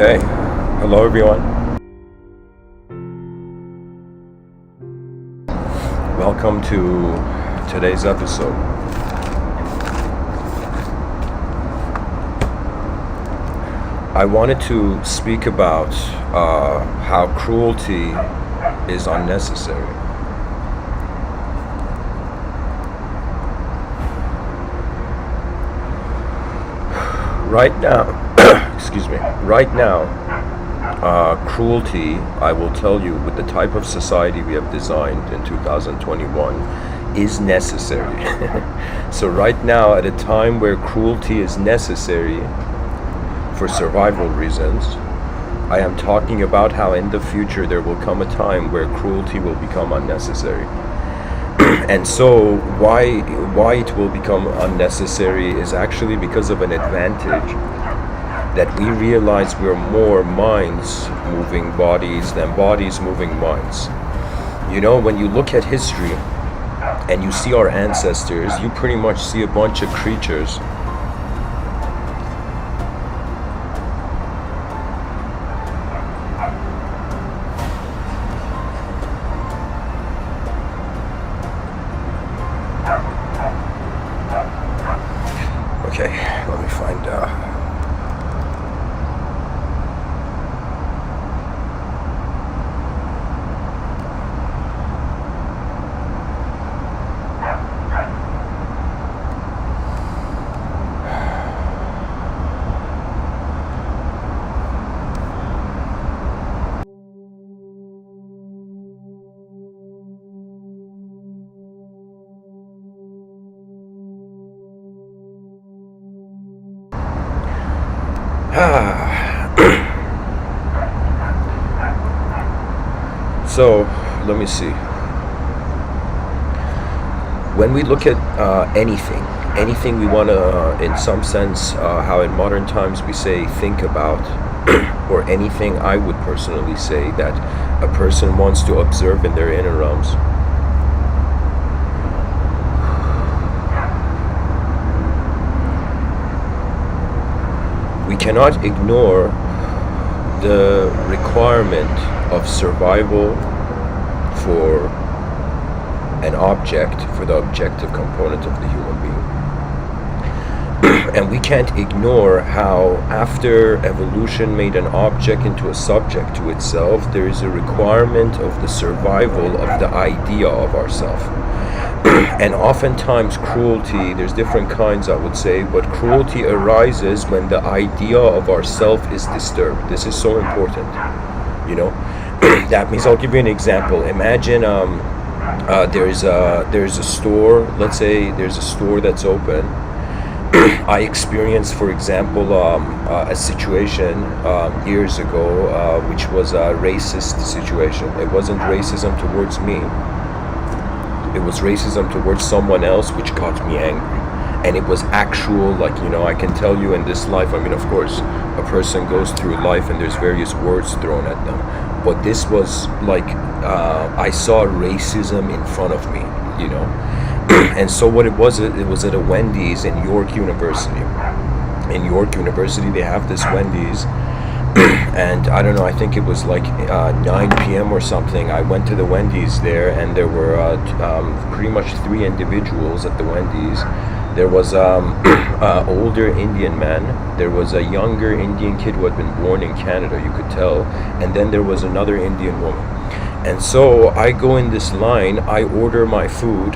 Okay, hello everyone. Welcome to today's episode. I wanted to speak about how cruelty is unnecessary. Right now, cruelty, I will tell you, with the type of society we have designed in 2021, is necessary. So right now, at a time where cruelty is necessary for survival reasons, I am talking about how in the future there will come a time where cruelty will become unnecessary. And so why it will become unnecessary is actually because of an advantage that we realize we're more minds moving bodies than bodies moving minds. You know, when you look at history and you see our ancestors, you pretty much see a bunch of creatures So, let me see. When we look at anything we want to, in some sense, how in modern times we say think about, or anything I would personally say that a person wants to observe in their inner realms, we cannot ignore the requirement of survival for an object, for the objective component of the human being. And we can't ignore how after evolution made an object into a subject to itself, there is a requirement of the survival of the idea of ourself. And oftentimes cruelty, there's different kinds I would say, but cruelty arises when the idea of ourself is disturbed. This is so important, you know. That means, I'll give you an example. Imagine there's a store, let's say there's a store that's open. I experienced, for example, a situation years ago which was a racist situation. It wasn't racism towards me. It was racism towards someone else, which got me angry. And it was actual, like, you know, I can tell you in this life, I mean, of course, a person goes through life and there's various words thrown at them. But this was like, I saw racism in front of me, you know. And so what it was at a Wendy's in York University. In York University, they have this Wendy's. And I don't know, I think it was like 9 p.m. or something. I went to the Wendy's there, and there were pretty much 3 individuals at the Wendy's. There was an older Indian man, there was a younger Indian kid who had been born in Canada, you could tell, and then there was another Indian woman. And so I go in this line, I order my food,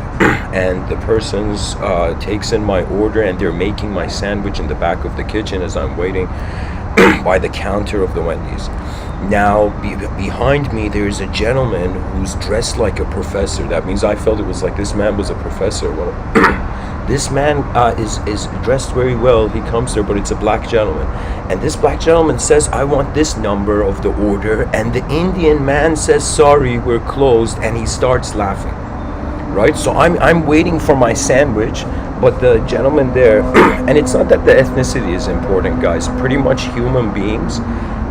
and the person's takes in my order, and they're making my sandwich in the back of the kitchen as I'm waiting by the counter of the Wendy's. Now, behind me, there's a gentleman who's dressed like a professor. That means I felt it was like this man was a professor. Well, this man is dressed very well. He comes there, but it's a black gentleman. And this black gentleman says, I want this number of the order. And the Indian man says, sorry, we're closed. And he starts laughing. Right? So I'm waiting for my sandwich, but the gentleman there, and it's not that the ethnicity is important, guys. Pretty much human beings,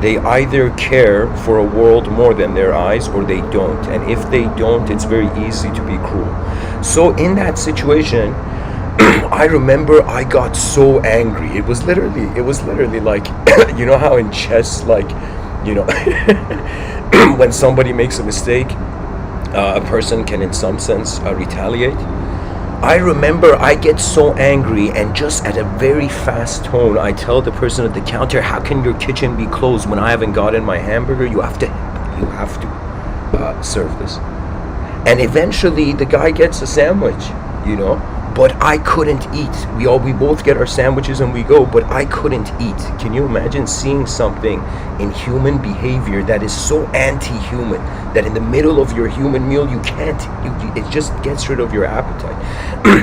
they either care for a world more than their eyes, or they don't. And if they don't, it's very easy to be cruel. So in that situation, I remember I got so angry. It was literally like, you know how in chess, like, you know, when somebody makes a mistake, a person can, in some sense, retaliate. I remember I get so angry, and just at a very fast tone, I tell the person at the counter, "How can your kitchen be closed when I haven't gotten my hamburger? You have to serve this." And eventually, the guy gets a sandwich, you know. But I couldn't eat. We both get our sandwiches and we go, but I couldn't eat. Can you imagine seeing something in human behavior that is so anti-human that in the middle of your human meal you can't, it just gets rid of your appetite.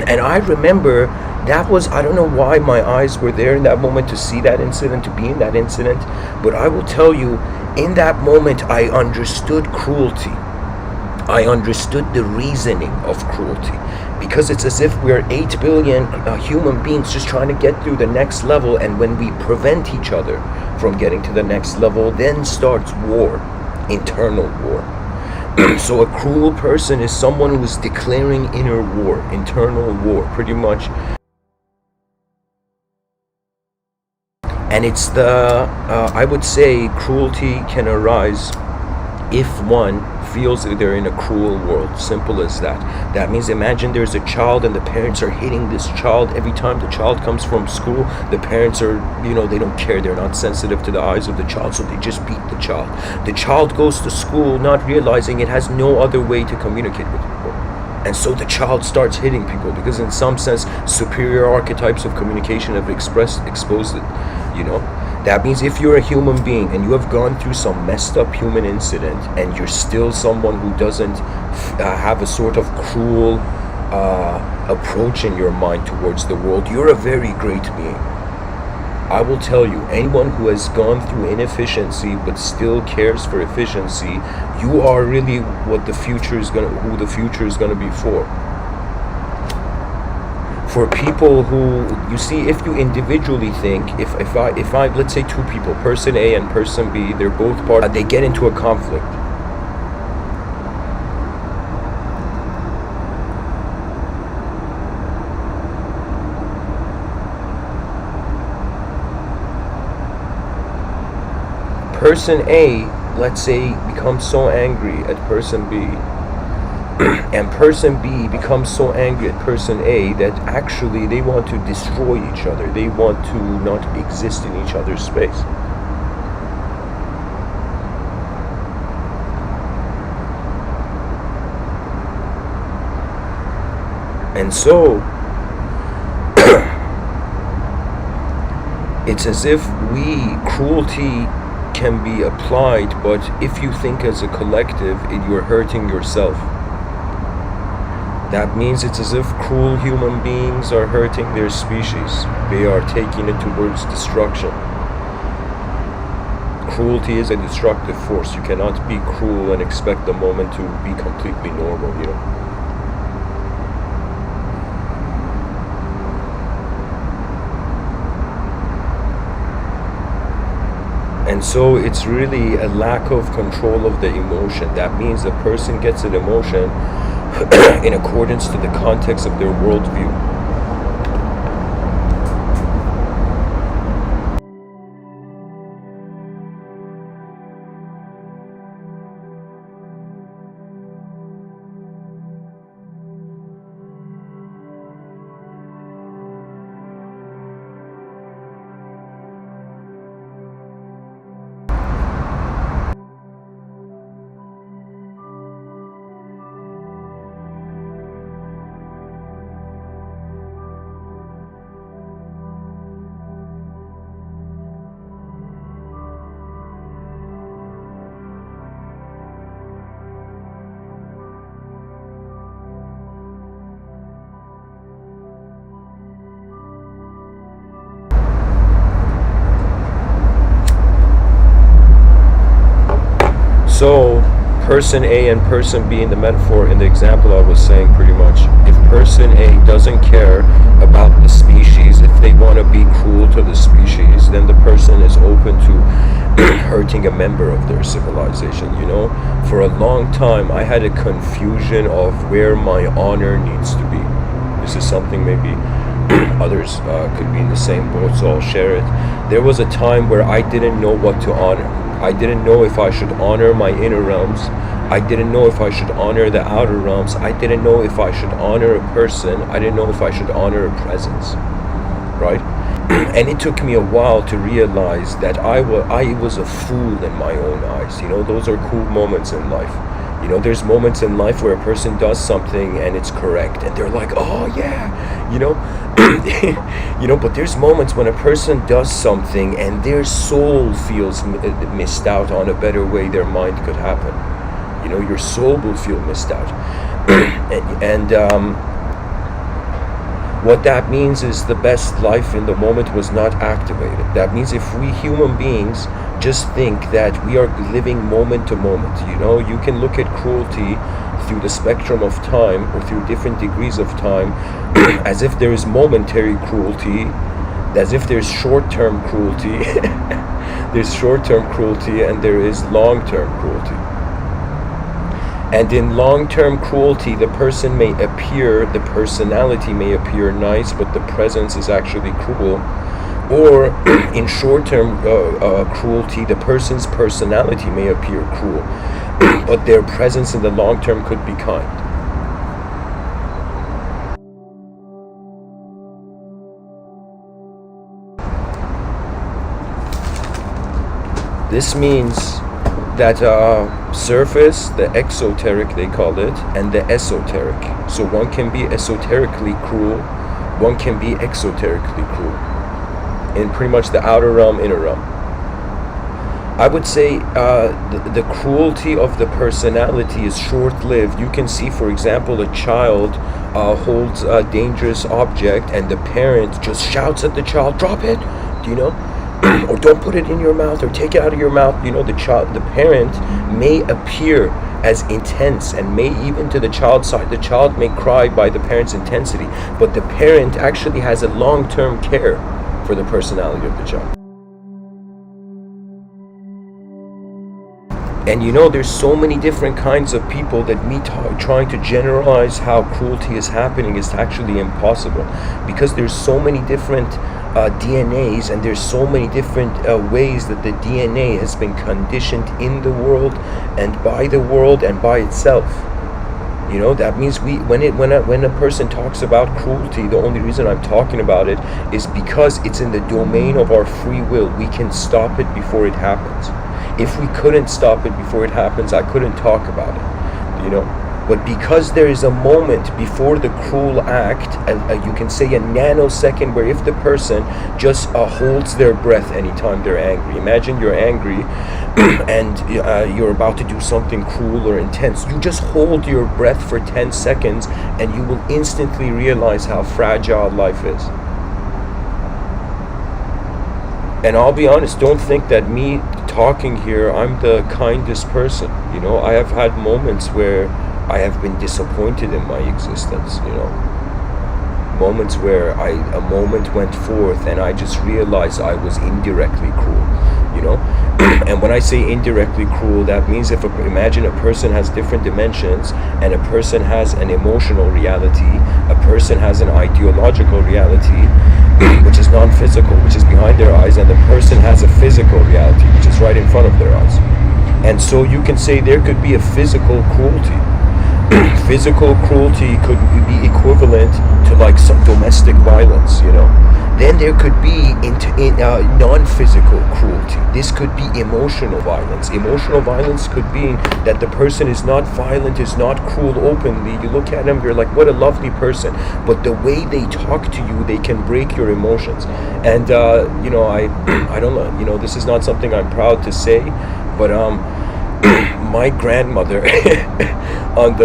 And I remember that was, I don't know why my eyes were there in that moment to see that incident, to be in that incident, but I will tell you, in that moment I understood cruelty. I understood the reasoning of cruelty, because it's as if we're 8 billion human beings just trying to get through the next level, and when we prevent each other from getting to the next level, then starts war, internal war. So a cruel person is someone who is declaring inner war, internal war, pretty much. And it's I would say cruelty can arise if one feels that they're in a cruel world. Simple as that. That means, imagine there's a child and the parents are hitting this child every time the child comes from school. The parents are, they don't care. They're not sensitive to the eyes of the child, so they just beat the child. The child goes to school not realizing it has no other way to communicate with people. And so the child starts hitting people because, in some sense, superior archetypes of communication have exposed it, That means if you're a human being and you have gone through some messed up human incident and you're still someone who doesn't have a sort of cruel approach in your mind towards the world, you're a very great being. I will tell you, anyone who has gone through inefficiency but still cares for efficiency, you are really who the future is gonna be for. For people who, you see, if you individually think, if I let's say two people, person A and person B, they're both part, they get into a conflict. Person A, let's say, becomes so angry at person B, and person B becomes so angry at person A that actually they want to destroy each other. They want to not exist in each other's space. And so it's as if cruelty can be applied, but if you think as a collective, you're hurting yourself. That means it's as if cruel human beings are hurting their species. They are taking it towards destruction. Cruelty is a destructive force. You cannot be cruel and expect the moment to be completely normal, And so it's really a lack of control of the emotion. That means the person gets an emotion in accordance to the context of their worldview. So, person A and person B in the metaphor, in the example I was saying, pretty much, if person A doesn't care about the species, if they want to be cruel to the species, then the person is open to hurting a member of their civilization, For a long time, I had a confusion of where my honor needs to be. This is something maybe Others could be in the same boat, so I'll share it. There was a time where I didn't know what to honor. I didn't know if I should honor my inner realms. I didn't know if I should honor the outer realms. I didn't know if I should honor a person. I didn't know if I should honor a presence, right? And it took me a while to realize that I was a fool in my own eyes. You know, those are cool moments in life. You know, there's moments in life where a person does something and it's correct, and they're like, oh yeah, you know, you know. But there's moments when a person does something and their soul feels missed out on a better way their mind could happen. You know, your soul will feel missed out, and what that means is the best life in the moment was not activated. That means if we human beings just think that we are living moment to moment, you know, you can look at cruelty through the spectrum of time or through different degrees of time as if there is momentary cruelty, as if there's short-term cruelty. There's short-term cruelty and there is long-term cruelty. And in long-term cruelty, the person may appear, the personality may appear nice, but the presence is actually cruel. Or in short-term cruelty, the person's personality may appear cruel, but their presence in the long term could be kind. This means that surface, the exoteric they call it, and the esoteric. So one can be esoterically cruel, one can be exoterically cruel, in pretty much the outer realm, inner realm. I would say the cruelty of the personality is short-lived. You can see, for example, a child holds a dangerous object and the parent just shouts at the child, drop it, do you know? Or don't put it in your mouth, or take it out of your mouth. You know, the parent may appear as intense, and may even to the child's side, the child may cry by the parent's intensity, but the parent actually has a long-term care for the personality of the child. And you know, there's so many different kinds of people that trying to generalize how cruelty is happening is actually impossible, because there's so many different DNAs, and there's so many different ways that the DNA has been conditioned in the world and by the world and by itself. You know, that means when a person talks about cruelty, the only reason I'm talking about it is because it's in the domain of our free will. We can stop it before it happens. If we couldn't stop it before it happens, I couldn't talk about it, you know. But because there is a moment before the cruel act, you can say a nanosecond, where if the person just holds their breath anytime they're angry. Imagine you're angry and you're about to do something cruel or intense. You just hold your breath for 10 seconds and you will instantly realize how fragile life is. And I'll be honest, don't think that me talking here, I'm the kindest person. You know, I have had moments where I have been disappointed in my existence, you know. Moments where a moment went forth and I just realized I was indirectly cruel, you know. And when I say indirectly cruel, that means imagine a person has different dimensions, and a person has an emotional reality, a person has an ideological reality, which is non-physical, which is behind their eyes, and the person has a physical reality, which is right in front of their eyes. And so you can say there could be a physical cruelty. Physical cruelty could be equivalent to like some domestic violence, you know. Then there could be non-physical cruelty. This could be emotional violence. Emotional violence could be that the person is not violent, is not cruel openly. You look at them, you're like, what a lovely person. But the way they talk to you, they can break your emotions. And you know, I don't know. You know, this is not something I'm proud to say, but my grandmother on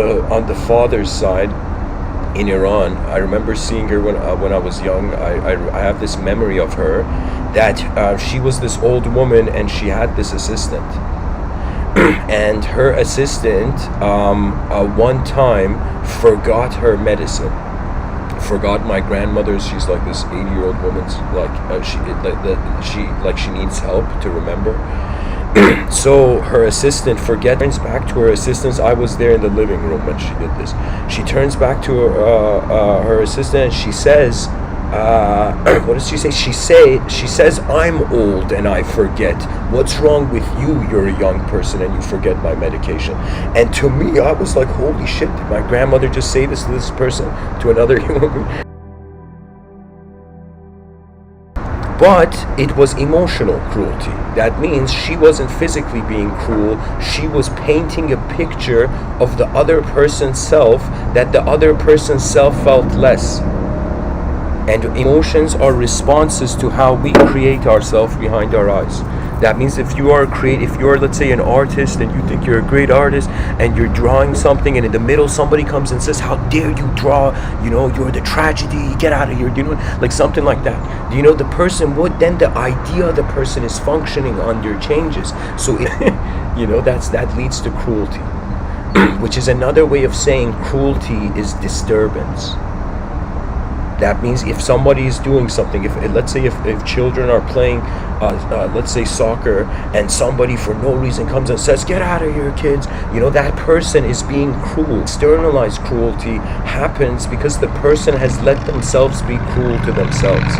the father's side in Iran, I remember seeing her when I was young. I have this memory of her that she was this old woman and she had this assistant. And her assistant one time forgot her medicine. Forgot my grandmother's. She's like this 80-year-old woman's she needs help to remember. So her assistant turns back to her assistant. I was there in the living room when she did this. She turns back to her assistant and she says, what does she say? She says, I'm old and I forget. What's wrong with you? You're a young person and you forget my medication. And to me, I was like, holy shit, did my grandmother just say this to this person, to another human being? But it was emotional cruelty. That means she wasn't physically being cruel. She was painting a picture of the other person's self, that the other person's self felt less. And emotions are responses to how we create ourselves behind our eyes. That means if you're, let's say, an artist and you think you're a great artist and you're drawing something and in the middle somebody comes and says, how dare you draw, you're the tragedy, get out of here, like something like that. The person would, then the idea of the person is functioning under changes. So, that leads to cruelty, which is another way of saying cruelty is disturbance. That means if somebody is doing something, let's say if children are playing, let's say soccer, and somebody for no reason comes and says, get out of here, kids, that person is being cruel. Externalized cruelty happens because the person has let themselves be cruel to themselves.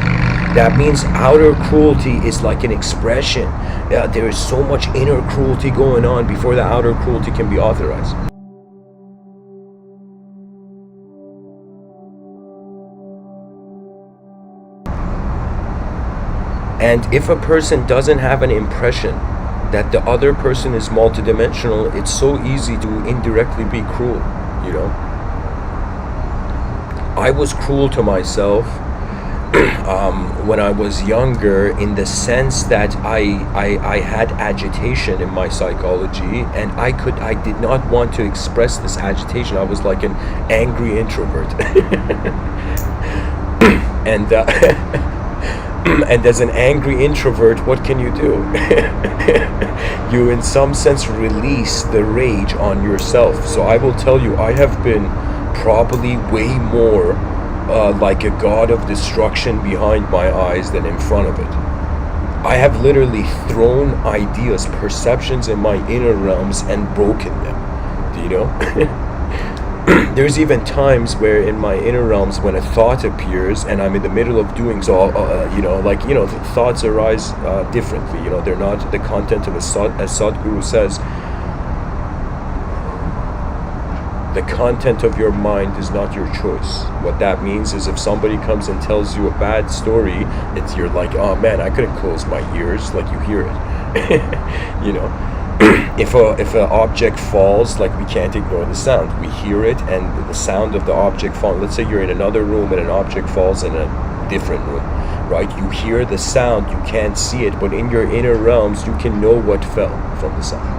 That means outer cruelty is like an expression. There is so much inner cruelty going on before the outer cruelty can be authorized. And if a person doesn't have an impression that the other person is multidimensional, it's so easy to indirectly be cruel, I was cruel to myself when I was younger, in the sense that I had agitation in my psychology, and I did not want to express this agitation. I was like an angry introvert. And and as an angry introvert, what can you do? You in some sense release the rage on yourself. So I will tell you, I have been probably way more like a god of destruction behind my eyes than in front of it. I have literally thrown ideas, perceptions in my inner realms and broken them. Do you know? There's even times where in my inner realms, when a thought appears and I'm in the middle of doing so, thoughts arise differently. They're not the content of as Sadhguru says. The content of your mind is not your choice. What that means is if somebody comes and tells you a bad story, you're like, oh man, I couldn't close my ears, like you hear it. If an object falls, like we can't ignore the sound. We hear it, and the sound of the object falling. Let's say you're in another room and an object falls in a different room, right? You hear the sound, you can't see it, but in your inner realms, you can know what fell from the sound.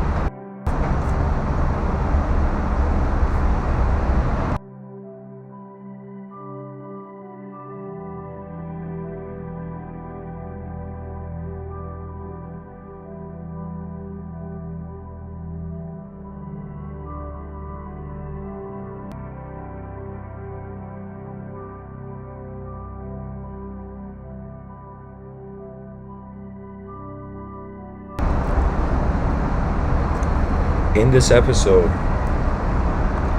In this episode,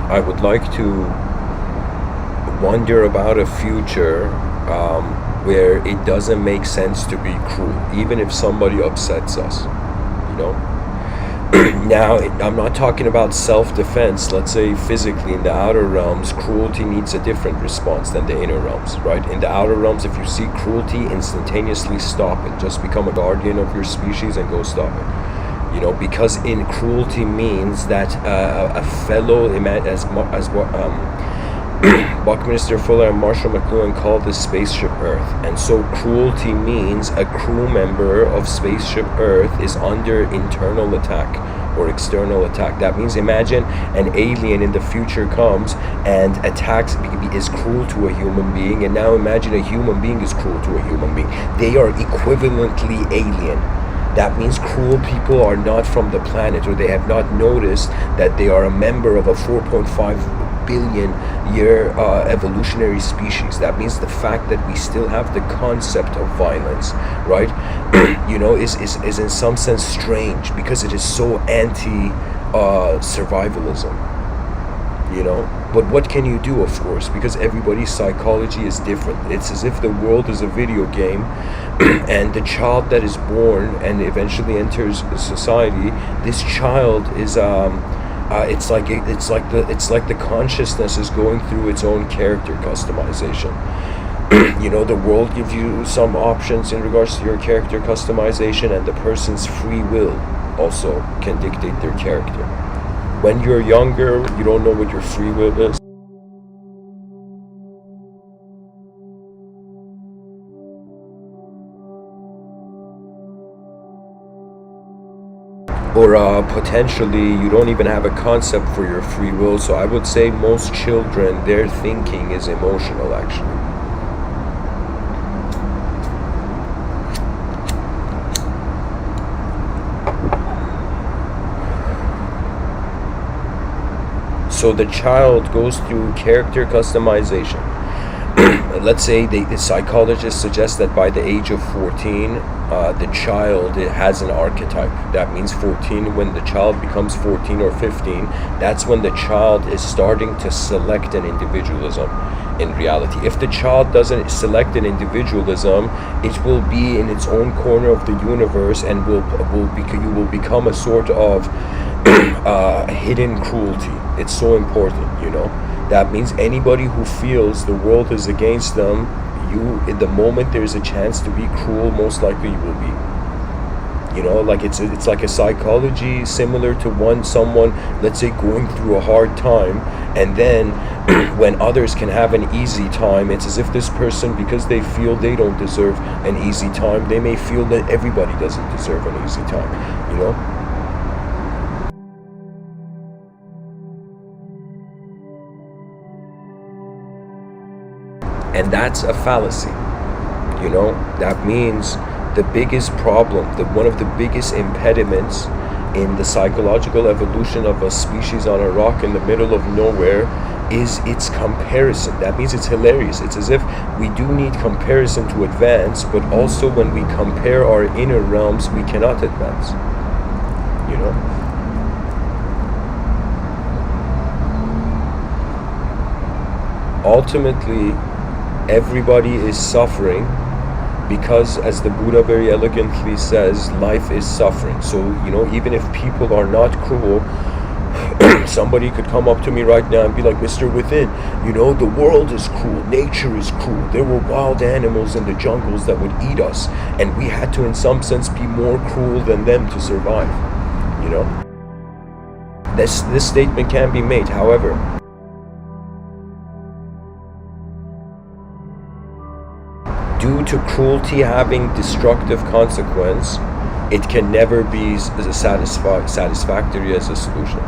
I would like to wonder about a future where it doesn't make sense to be cruel, even if somebody upsets us, Now, I'm not talking about self-defense. Let's say physically in the outer realms, cruelty needs a different response than the inner realms, right? In the outer realms, if you see cruelty, instantaneously stop it. Just become a guardian of your species and go stop it. Because in cruelty means that a fellow, as what Buckminster Fuller and Marshall McLuhan called the spaceship Earth. And so cruelty means a crew member of spaceship Earth is under internal attack or external attack. That means imagine an alien in the future comes and attacks, is cruel to a human being, and now imagine a human being is cruel to a human being. They are equivalently alien. That means cruel people are not from the planet, or they have not noticed that they are a member of a 4.5 billion year evolutionary species. That means the fact that we still have the concept of violence, right? Is in some sense strange, because it is so anti survivalism. you know. But what can you do, of course, because everybody's psychology is different. It's as if the world is a video game and the child that is born and eventually enters society, this child is it's like the consciousness is going through its own character customization. You know, the world gives you some options in regards to your character customization, and the person's free will also can dictate their character. When you're younger, you don't know what your free will is. Or potentially you don't even have a concept for your free will. So I would say most children, their thinking is emotional, actually. So the child goes through character customization. Let's say the psychologist suggests that by the age of 14, the child has an archetype. That means 14, when the child becomes 14 or 15, that's when the child is starting to select an individualism in reality. If the child doesn't select an individualism, it will be in its own corner of the universe, and you will become a sort of hidden cruelty. It's so important, you know. That means anybody who feels the world is against them, in the moment there's a chance to be cruel, most likely you will be. You know, like it's like a psychology similar to someone, let's say, going through a hard time, and then when others can have an easy time, it's as if this person, because they feel they don't deserve an easy time, they may feel that everybody doesn't deserve an easy time, you know. And that's a fallacy, you know. That means the biggest problem, one of the biggest impediments in the psychological evolution of a species on a rock in the middle of nowhere is its comparison. That means it's hilarious. It's as if we do need comparison to advance, but also when we compare our inner realms, we cannot advance, you know. Ultimately, everybody is suffering because, as the Buddha very elegantly says, life is suffering. So, you know, even if people are not cruel, somebody could come up to me right now and be like, Mr.Within, you know, the world is cruel, nature is cruel, there were wild animals in the jungles that would eat us, and we had to, in some sense, be more cruel than them to survive, you know. This statement can be made. However, due to cruelty having destructive consequence, it can never be satisfactory as a solution.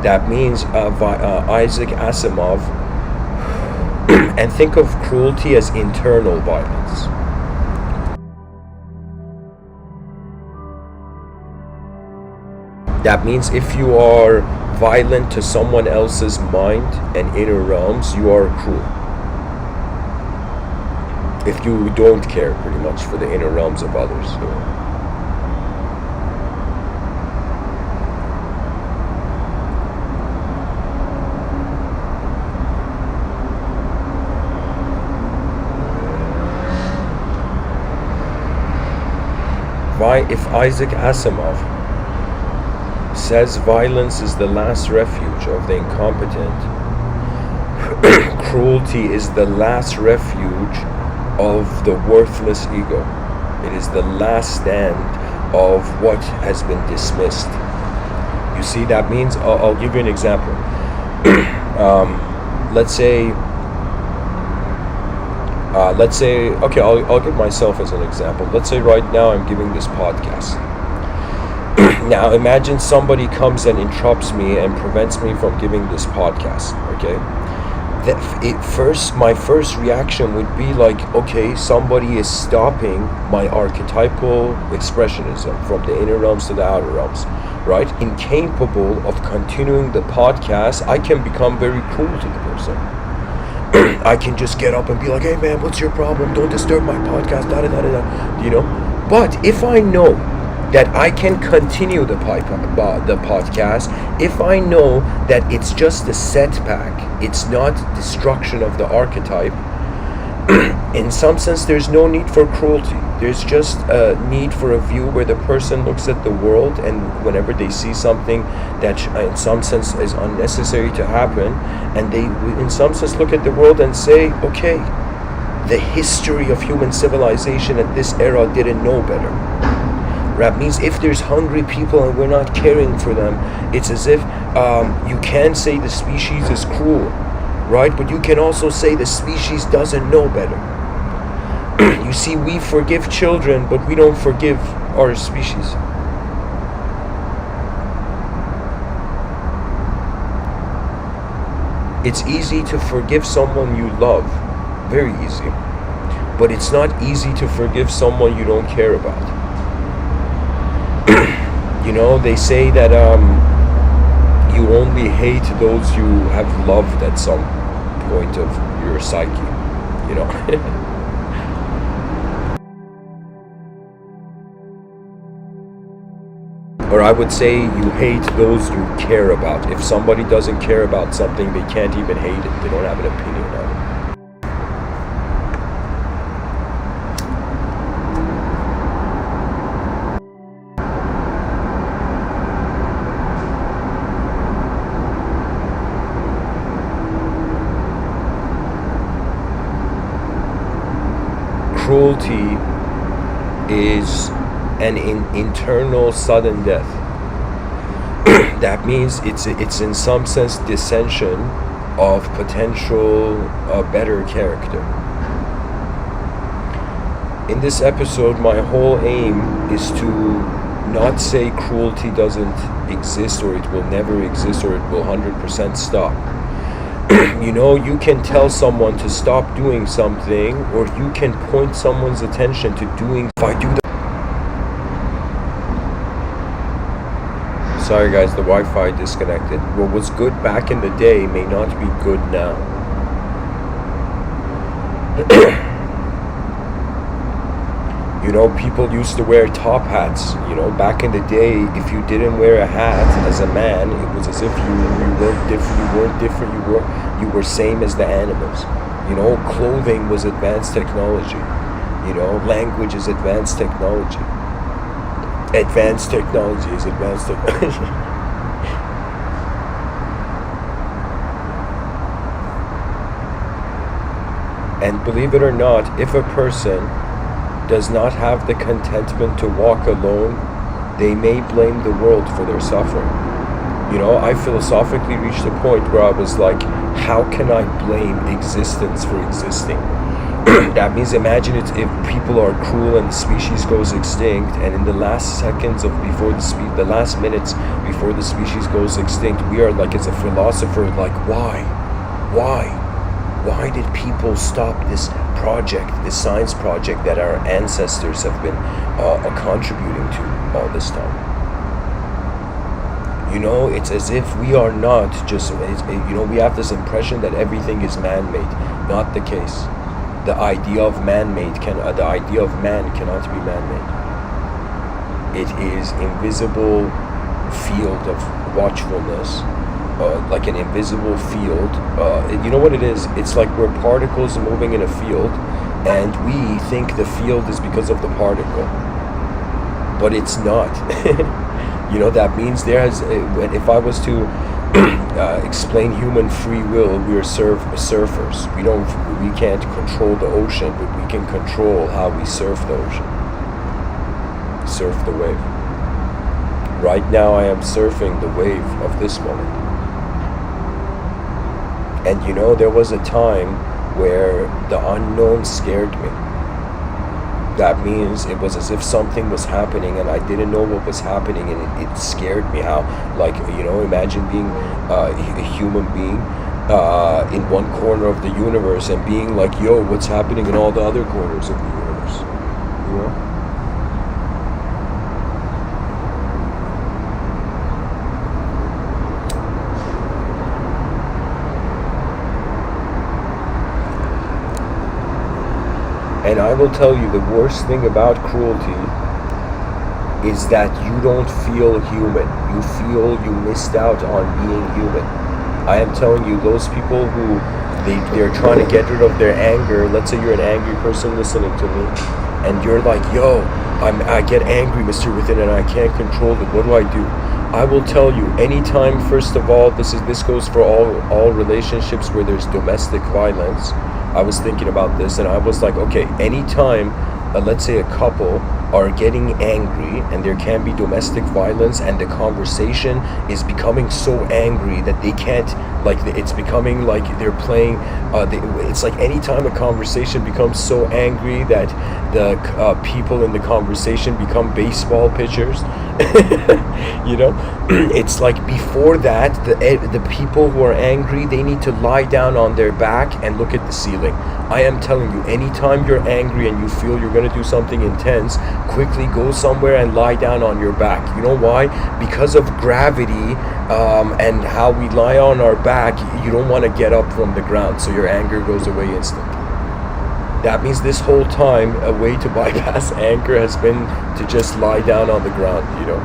That means Isaac Asimov, and think of cruelty as internal violence. That means if you are violent to someone else's mind and inner realms, you are cruel. If you don't care pretty much for the inner realms of others. So. If Isaac Asimov says violence is the last refuge of the incompetent, cruelty is the last refuge of the worthless ego. It is the last stand of what has been dismissed. You see, that means, I'll give you an example. Let's say, okay, I'll give myself as an example. Let's say right now I'm giving this podcast. Now imagine somebody comes and interrupts me and prevents me from giving this podcast, okay? My first reaction would be like, okay, somebody is stopping my archetypal expressionism from the inner realms to the outer realms, right? Incapable of continuing the podcast, I can become very cruel to the person. I can just get up and be like, hey man, what's your problem? Don't disturb my podcast, da da da da, you know? But if I know that I can continue the podcast if I know that it's just a setback, it's not destruction of the archetype. In some sense, there's no need for cruelty. There's just a need for a view where the person looks at the world, and whenever they see something that in some sense is unnecessary to happen, and they in some sense look at the world and say, okay, the history of human civilization at this era didn't know better. That means if there's hungry people and we're not caring for them, it's as if you can say the species is cruel, right? But you can also say the species doesn't know better. You see, we forgive children, but we don't forgive our species. It's easy to forgive someone you love, very easy. But it's not easy to forgive someone you don't care about. You know, they say that you only hate those you have loved at some point of your psyche, you know. Or I would say you hate those you care about. If somebody doesn't care about something, they can't even hate it. They don't have an opinion on it. Cruelty is an internal sudden death. That means it's in some sense dissension of potential better character. In this episode, my whole aim is to not say cruelty doesn't exist, or it will never exist, or it will 100% stop. You know, you can tell someone to stop doing something, or you can point someone's attention to doing. If I do that. Sorry guys, the Wi-Fi disconnected. What was good back in the day may not be good now. You know, people used to wear top hats. You know, back in the day, if you didn't wear a hat as a man, it was as if you weren't different. You were same as the animals. You know, clothing was advanced technology. You know, language is advanced technology. Advanced technology is advanced technology. And believe it or not, if a person does not have the contentment to walk alone, they may blame the world for their suffering. You know, I philosophically reached a point where I was like, how can I blame existence for existing? That means imagine it if people are cruel and the species goes extinct, and in the last seconds of the last minutes before the species goes extinct, we are like, as a philosopher, like, why did people stop this project, this science project that our ancestors have been contributing to all this time? You know, it's as if we are not just, you know, we have this impression that everything is man-made. Not the case. The idea of man-made the idea of man cannot be man-made. It is invisible field of watchfulness, like an invisible field. You know what it is? It's like we're particles moving in a field, and we think the field is because of the particle, but it's not. You know, that means if I was to explain human free will, we are surfers. We can't control the ocean, but we can control how we surf the ocean. Surf the wave. Right now I am surfing the wave of this moment. And you know, there was a time where the unknown scared me. That means it was as if something was happening and I didn't know what was happening, and it scared me. How, like, you know, imagine being a human being in one corner of the universe and being like, yo, what's happening in all the other corners of the universe? You know? And I will tell you, the worst thing about cruelty is that you don't feel human. You feel you missed out on being human. I am telling you, those people who they're trying to get rid of their anger. Let's say you're an angry person listening to me, and you're like, yo, I get angry, Mr. Within, and I can't control it. What do I do? I will tell you, anytime, first of all, this goes for all relationships where there's domestic violence. I was thinking about this, and I was like, okay, anytime, let's say a couple are getting angry and there can be domestic violence and the conversation is becoming so angry that they can't, like, it's becoming like they're playing, it's like anytime a conversation becomes so angry that the people in the conversation become baseball pitchers, you know, it's like before that, the people who are angry, they need to lie down on their back and look at the ceiling. I am telling you, anytime you're angry and you feel you're going to do something intense, quickly go somewhere and lie down on your back. You know why? Because of gravity and how we lie on our back, you don't want to get up from the ground, so your anger goes away instantly. That means this whole time, a way to bypass anger has been to just lie down on the ground, you know.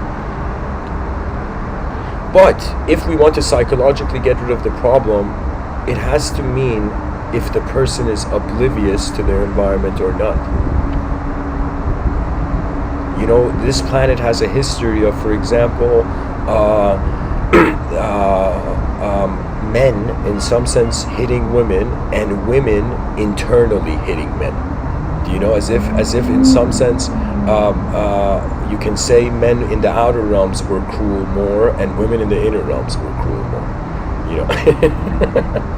But if we want to psychologically get rid of the problem, it has to mean if the person is oblivious to their environment or not. You know, this planet has a history of, for example, men in some sense hitting women and women internally hitting men. Do you know, as if in some sense you can say men in the outer realms were cruel more and women in the inner realms were cruel more, you know.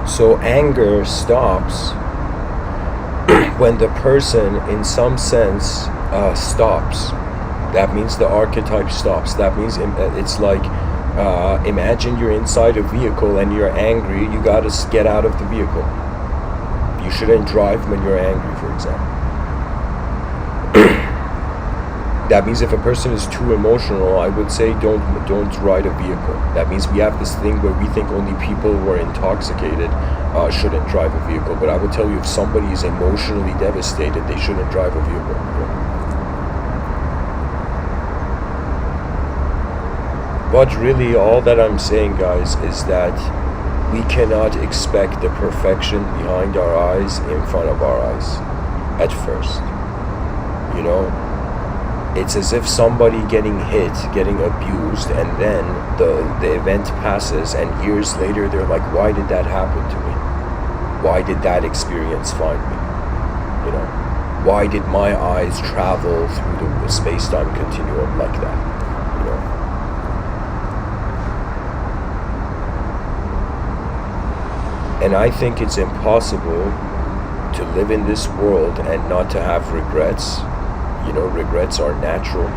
So anger stops when the person, in some sense, stops. That means the archetype stops. That means it's like, imagine you're inside a vehicle and you're angry. You gotta get out of the vehicle. You shouldn't drive when you're angry, for example. That means if a person is too emotional, I would say don't ride a vehicle. That means we have this thing where we think only people who are intoxicated shouldn't drive a vehicle. But I would tell you, if somebody is emotionally devastated, they shouldn't drive a vehicle. But really, all that I'm saying, guys, is that we cannot expect the perfection behind our eyes in front of our eyes at first. You know? It's as if somebody getting hit, getting abused, and then the event passes, and years later they're like, why did that happen to me? Why did that experience find me? You know, why did my eyes travel through the space-time continuum like that? You know. And I think it's impossible to live in this world and not to have regrets. You know, regrets are natural.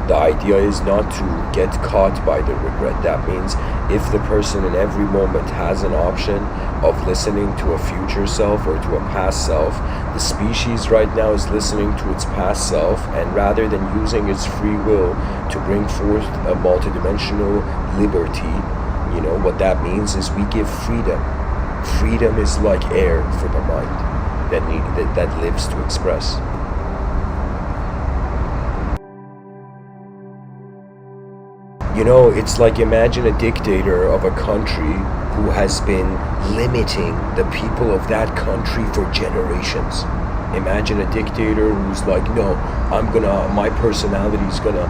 The idea is not to get caught by the regret. That means if the person in every moment has an option of listening to a future self or to a past self, the species right now is listening to its past self, and rather than using its free will to bring forth a multidimensional liberty, you know, what that means is we give freedom. Freedom is like air for the mind that lives to express. You know, it's like, imagine a dictator of a country who has been limiting the people of that country for generations. Imagine a dictator who's like, no, my personality is gonna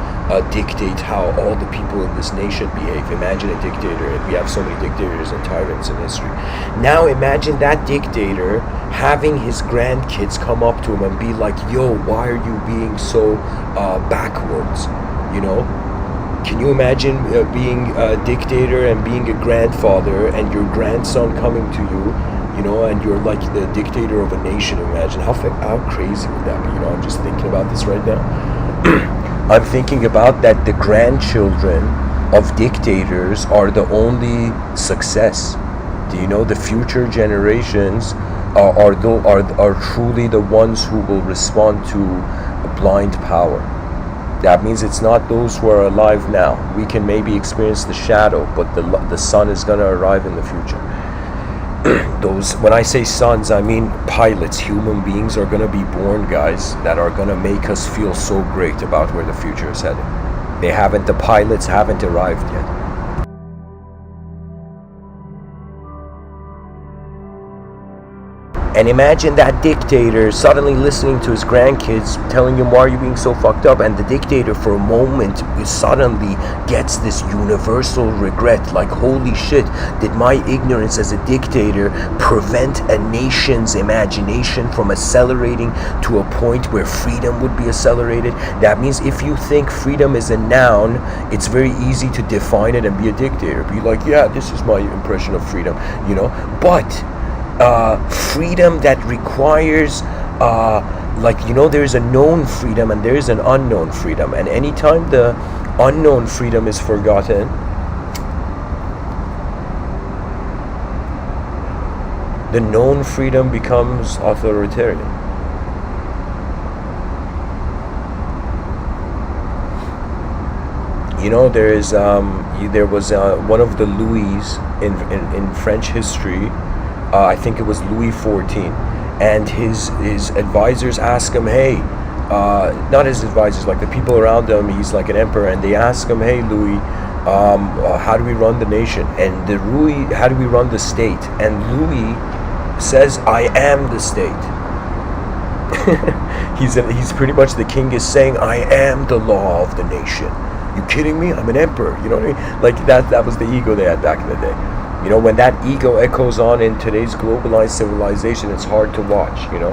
dictate how all the people in this nation behave. Imagine a dictator, and we have so many dictators and tyrants in history. Now imagine that dictator having his grandkids come up to him and be like, yo, why are you being so backwards, you know? Can you imagine being a dictator and being a grandfather and your grandson coming to you, you know, and you're like the dictator of a nation? Imagine how crazy would that be? You know, I'm just thinking about this right now. I'm thinking about that the grandchildren of dictators are the only success. Do you know the future generations are truly the ones who will respond to blind power? That means it's not those who are alive now. We can maybe experience the shadow, but the sun is going to arrive in the future. Those, when I say sons, I mean pilots. Human beings are going to be born, guys, that are going to make us feel so great about where the future is heading. The pilots haven't arrived yet. And imagine that dictator suddenly listening to his grandkids telling him, why are you being so fucked up? And the dictator for a moment suddenly gets this universal regret, like, holy shit, did my ignorance as a dictator prevent a nation's imagination from accelerating to a point where freedom would be accelerated? That means if you think freedom is a noun, it's very easy to define it and be a dictator. Be like, yeah, this is my impression of freedom, you know? But freedom that requires there's a known freedom and there's an unknown freedom, and anytime the unknown freedom is forgotten, the known freedom becomes authoritarian. You know, there was one of the Louis in French history. I think it was Louis XIV, and his advisors ask him, hey, not his advisors, like the people around him, he's like an emperor, and they ask him, hey, Louis, how do we run the nation? And Louis, how do we run the state? And Louis says, I am the state. He's pretty much, the king is saying, I am the law of the nation. You kidding me? I'm an emperor. You know what I mean? Like that was the ego they had back in the day. You know, when that ego echoes on in today's globalized civilization, it's hard to watch, you know.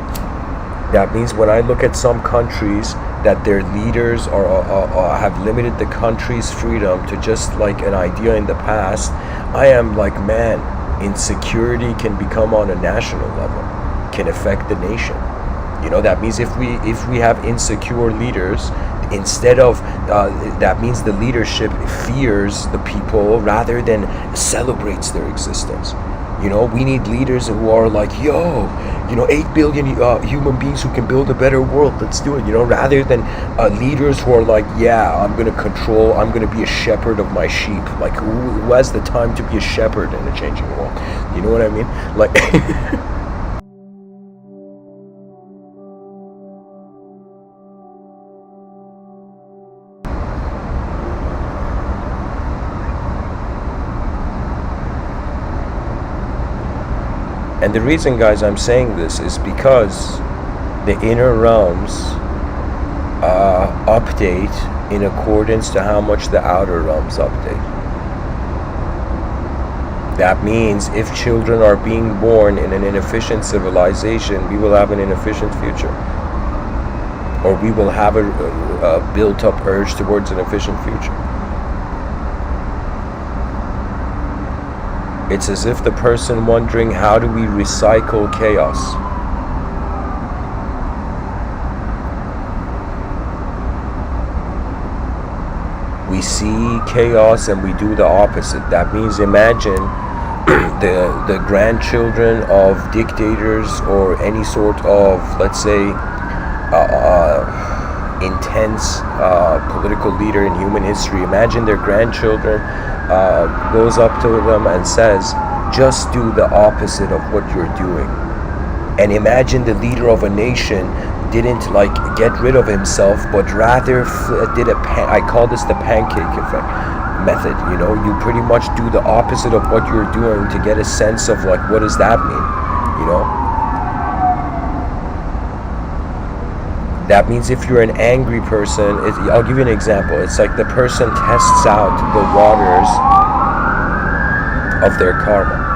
That means when I look at some countries that their leaders have limited the country's freedom to just like an idea in the past, I am like, man, insecurity can become on a national level, can affect the nation. You know, that means if we have insecure leaders, instead of that means the leadership fears the people rather than celebrates their existence. You know, we need leaders who are like, yo, you know, 8 billion human beings who can build a better world, let's do it, you know, rather than leaders who are like, yeah, I'm going to be a shepherd of my sheep. Like, who has the time to be a shepherd in a changing world? You know what I mean? Like And the reason, guys, I'm saying this is because the inner realms update in accordance to how much the outer realms update. That means if children are being born in an inefficient civilization, we will have an inefficient future. Or we will have a built-up urge towards an efficient future. It's as if the person wondering, how do we recycle chaos? We see chaos and we do the opposite. That means imagine the grandchildren of dictators or any sort of, let's say, intense political leader in human history. Imagine their grandchildren goes up to them and says, just do the opposite of what you're doing. And imagine the leader of a nation didn't like get rid of himself, but rather did I call this the pancake effect method. You know, you pretty much do the opposite of what you're doing to get a sense of like, what does that mean? You know, that means if you're an angry person, I'll give you an example. It's like the person tests out the waters of their karma.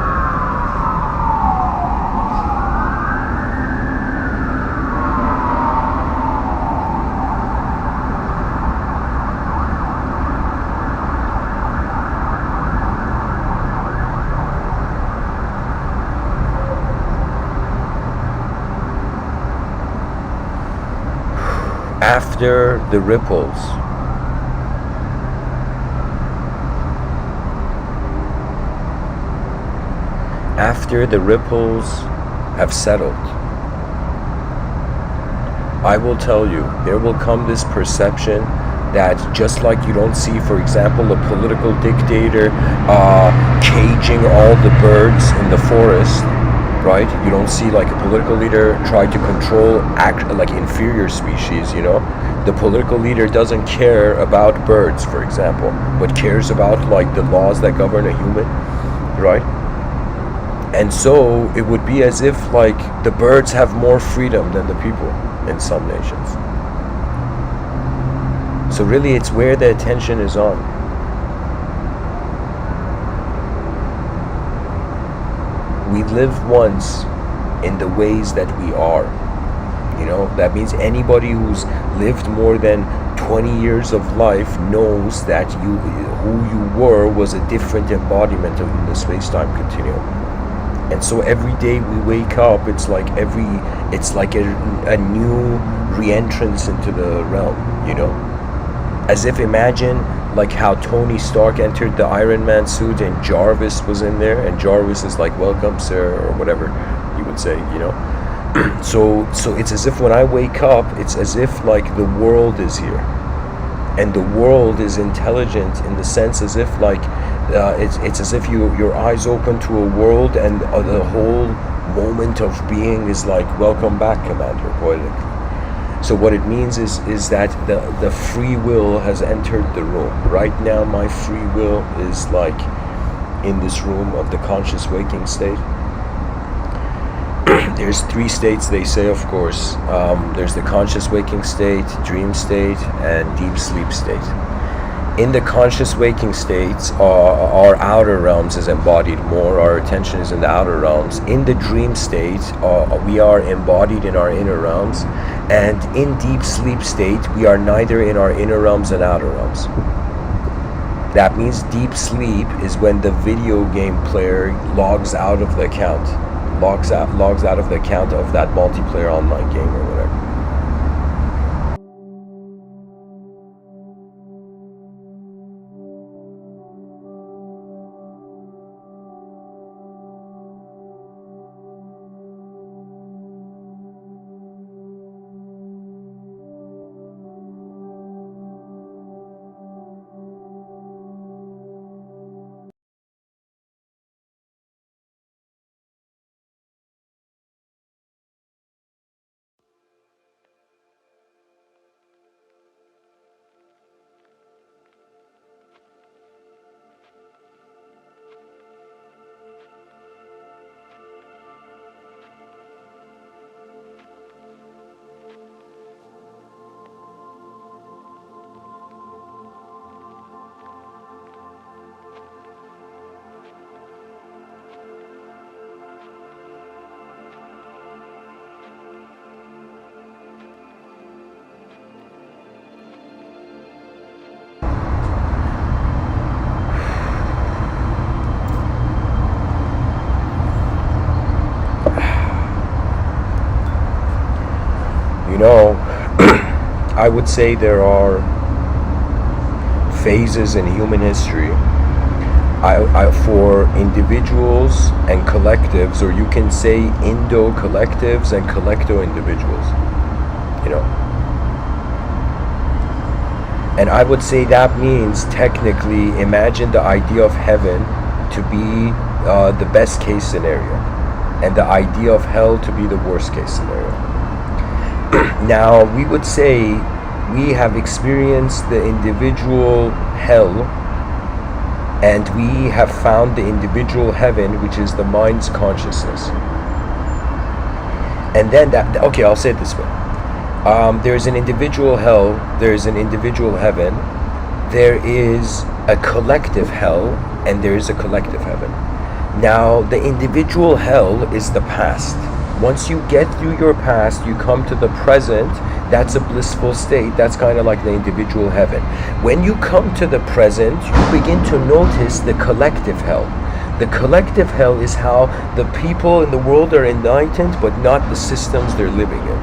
After the ripples after the ripples have settled, I will tell you, there will come this perception that just like you don't see, for example, a political dictator caging all the birds in the forest, right? You don't see like a political leader try to control like inferior species, you know? The political leader doesn't care about birds, for example, but cares about like the laws that govern a human, right? And so it would be as if like the birds have more freedom than the people in some nations. So really it's where the attention is on. We live once in the ways that we are. You know, that means anybody who's lived more than 20 years of life knows that who you were was a different embodiment of the space-time continuum. And so every day we wake up, it's like a new re-entrance into the realm, you know? As if imagine like how Tony Stark entered the Iron Man suit and Jarvis was in there, and Jarvis is like, welcome sir, or whatever you would say, you know? So it's as if when I wake up, it's as if like the world is here. And the world is intelligent in the sense as if like, it's as if your eyes open to a world and the whole moment of being is like, welcome back, Commander, poetically. So what it means is that the free will has entered the room. Right now my free will is like in this room of the conscious waking state. There's 3 states, they say, of course. There's the conscious waking state, dream state, and deep sleep state. In the conscious waking states, our outer realms is embodied more. Our attention is in the outer realms. In the dream state, we are embodied in our inner realms. And in deep sleep state, we are neither in our inner realms and outer realms. That means deep sleep is when the video game player logs out of the account. Logs out of the account of that multiplayer online game or whatever. You know, I would say there are phases in human history for individuals and collectives, or you can say Indo-collectives and collecto-individuals, you know. And I would say that means, technically, imagine the idea of heaven to be the best case scenario, and the idea of hell to be the worst case scenario. Now, we would say we have experienced the individual hell, and we have found the individual heaven, which is the mind's consciousness. And then okay, I'll say it this way. There's an individual hell, there's an individual heaven, there is a collective hell, and there is a collective heaven. Now, the individual hell is the past. Once you get through your past, you come to the present. That's a blissful state. That's kind of like the individual heaven. When you come to the present, you begin to notice the collective hell. The collective hell is how the people in the world are enlightened, but not the systems they're living in.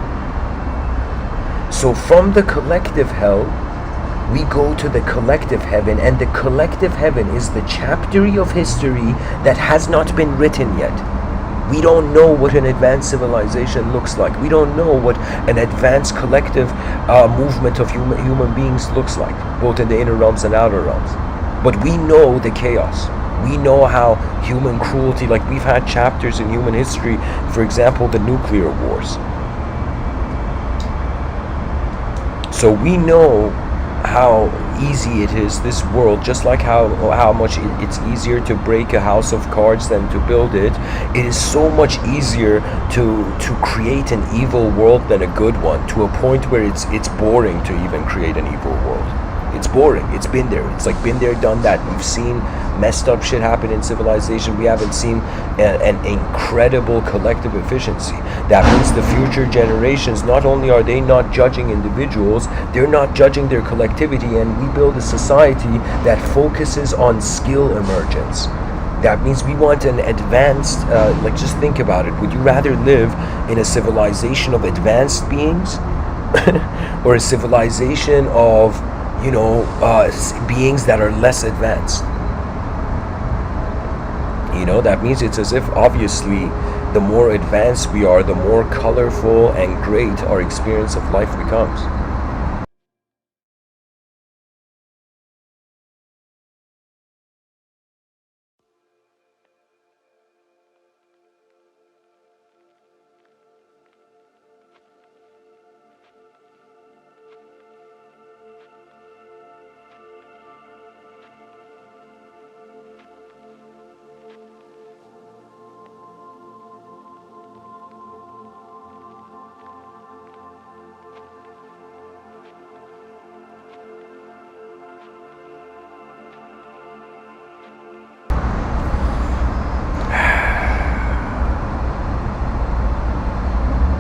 So from the collective hell, We go to the collective heaven, and the collective heaven is the chapter of history that has not been written yet. We don't know what an advanced civilization looks like. We don't know what an advanced collective movement of human beings looks like, both in the inner realms and outer realms. But we know the chaos. We know how human cruelty, like we've had chapters in human history, for example, the nuclear wars. So we know how easy it is, this world, just like how much it's easier to break a house of cards than to build it. It is so much easier to create an evil world than a good one, to a point where it's boring to even create an evil world. It's boring. It's been there. It's like been there, done that. We've seen messed up shit happen in civilization. We haven't seen an incredible collective efficiency. That means the future generations, not only are they not judging individuals, they're not judging their collectivity, and we build a society that focuses on skill emergence. That means we want an advanced, like just think about it. Would you rather live in a civilization of advanced beings or a civilization of beings that are less advanced? That means it's as if, obviously, the more advanced we are, the more colorful and great our experience of life becomes.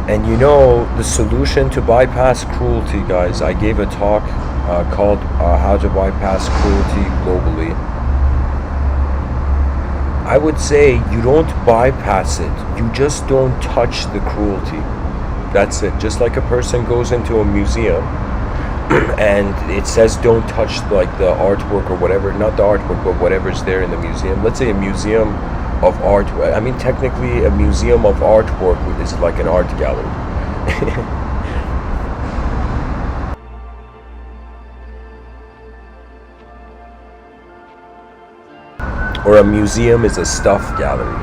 And the solution to bypass cruelty, guys, I gave a talk called How to Bypass Cruelty Globally. I would say you don't bypass it, you just don't touch the cruelty. That's it. Just like a person goes into a museum and it says don't touch like the artwork or whatever, not the artwork, but whatever's there in the museum. Let's say a museum of art. I mean, technically a museum of artwork is like an art gallery. Or a museum is a stuff gallery,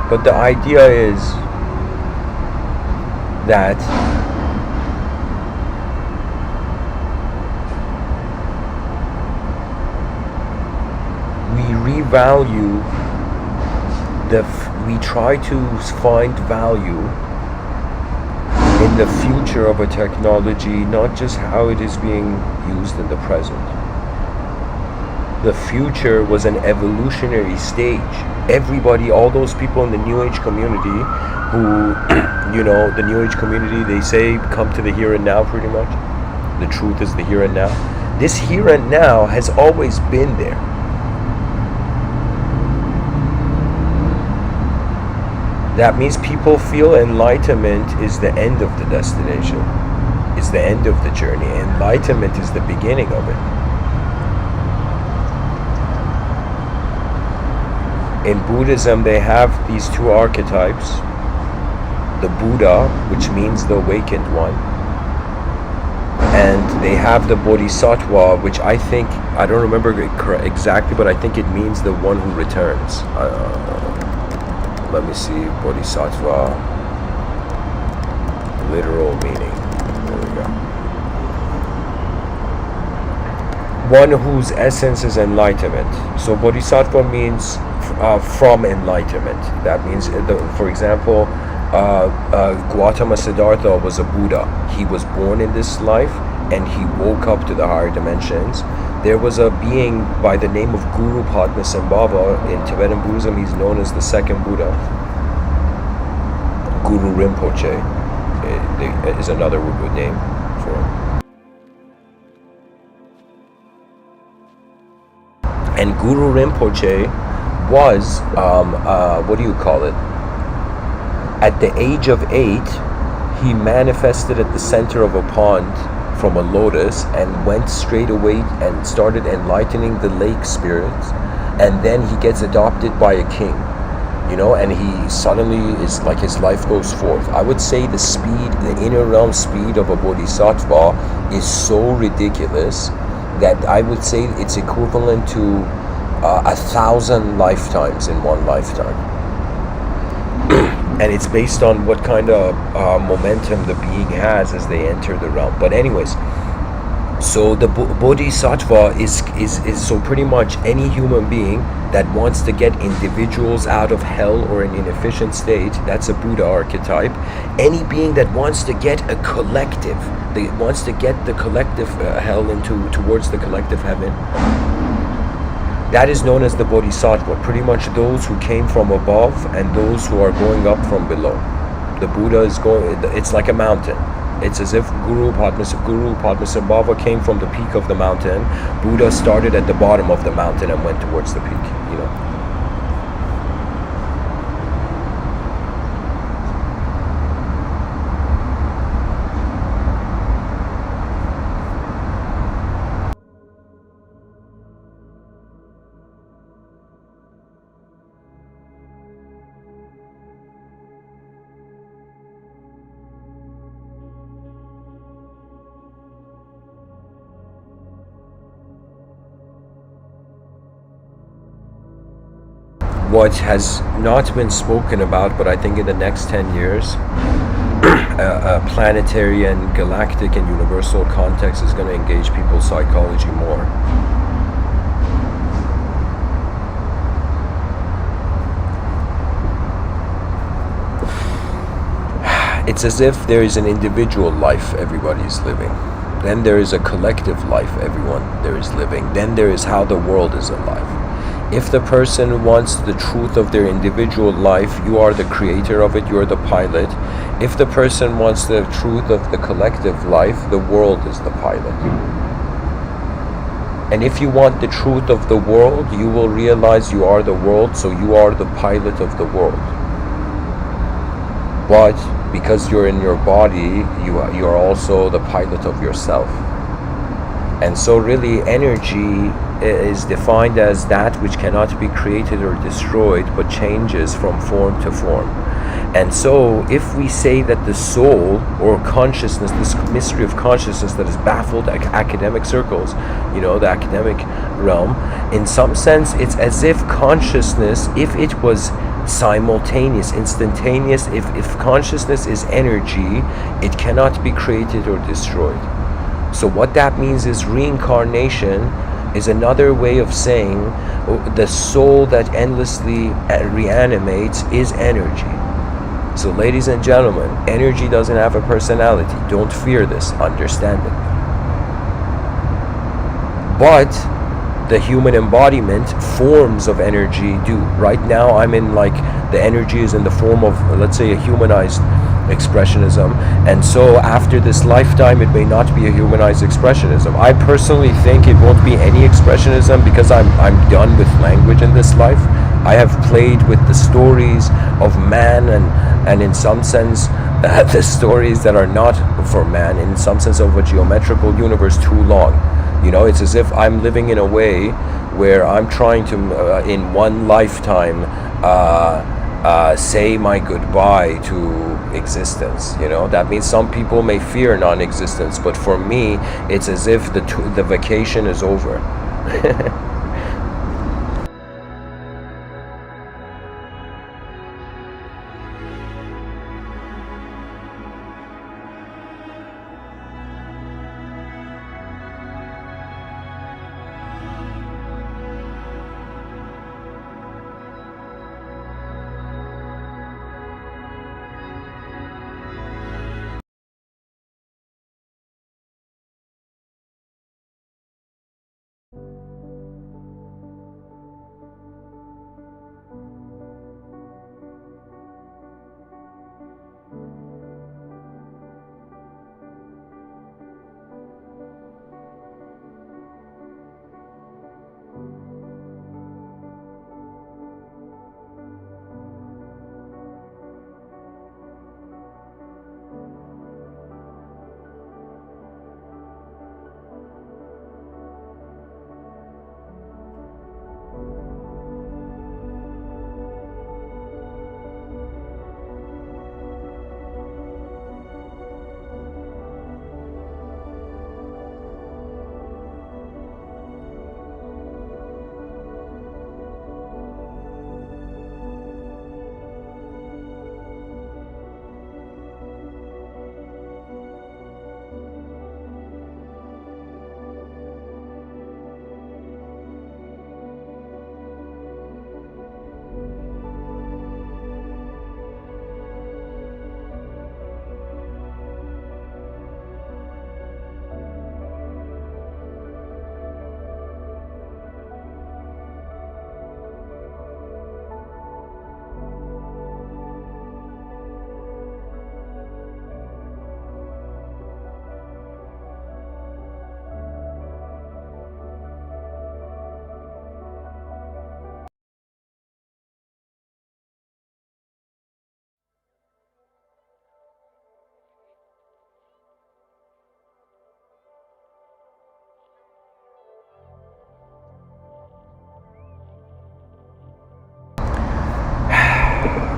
But the idea is that we revalue we try to find value in the future of a technology, not just how it is being used in the present. The future was an evolutionary stage. Everybody, all those people in the New Age community who, the New Age community, they say come to the here and now pretty much. The truth is the here and now. This here and now has always been there. That means people feel enlightenment is the end of the destination, is the end of the journey. Enlightenment is the beginning of it. In Buddhism, they have these two archetypes. The Buddha, which means the awakened one, and they have the Bodhisattva, which I think, I don't remember exactly, but I think it means the one who returns. Let me see, Bodhisattva, literal meaning. There we go. One whose essence is enlightenment. So Bodhisattva means from enlightenment. That means, for example, Gautama Siddhartha was a Buddha. He was born in this life and he woke up to the higher dimensions. There was a being by the name of Guru Padmasambhava. In Tibetan Buddhism, he's known as the second Buddha. Guru Rinpoche is another good name for him. And Guru Rinpoche was, what do you call it? At the age of 8, He manifested at the center of a pond from a lotus and went straight away and started enlightening the lake spirits, and then he gets adopted by a king, and he suddenly is like, his life goes forth. I would say the speed, the inner realm speed of a bodhisattva is so ridiculous that I would say it's equivalent to 1,000 lifetimes in one lifetime. And it's based on what kind of momentum the being has as they enter the realm. But anyways, so the bodhisattva is so pretty much any human being that wants to get individuals out of hell or an inefficient state. That's a Buddha archetype. Any being that wants to get a collective, that wants to get the collective hell towards the collective heaven, that is known as the bodhisattva. Pretty much those who came from above and those who are going up from below. The Buddha is going, it's like a mountain. It's as if Guru Padmasambhava came from the peak of the mountain. Buddha started at the bottom of the mountain and went towards the peak, What has not been spoken about, but I think in the next 10 years, a planetary and galactic and universal context is going to engage people's psychology more. It's as if there is an individual life everybody's living. Then there is a collective life everyone there is living. Then there is how the world is alive. If the person wants the truth of their individual life, you are the creator of it, you are the pilot. If the person wants the truth of the collective life, the world is the pilot. And if you want the truth of the world, you will realize you are the world, so you are the pilot of the world. But because you're in your body, you are also the pilot of yourself. And so really energy is defined as that which cannot be created or destroyed, but changes from form to form. And so if we say that the soul or consciousness, this mystery of consciousness that has baffled academic circles, the academic realm, in some sense it's as if consciousness, if it was simultaneous, instantaneous, if consciousness is energy, it cannot be created or destroyed. So what that means is reincarnation is another way of saying the soul that endlessly reanimates is energy. So ladies and gentlemen, energy doesn't have a personality. Don't fear this, understand it. But the human embodiment, forms of energy do. Right now I'm in the energy is in the form of, let's say, a humanized expressionism, and so after this lifetime it may not be a humanized expressionism. I personally think it won't be any expressionism because I'm done with language in this life. I have played with the stories of man and in some sense the stories that are not for man, in some sense of a geometrical universe, too long. It's as if I'm living in a way where I'm trying to in one lifetime say my goodbye to existence. That means some people may fear non-existence, but for me it's as if the vacation is over.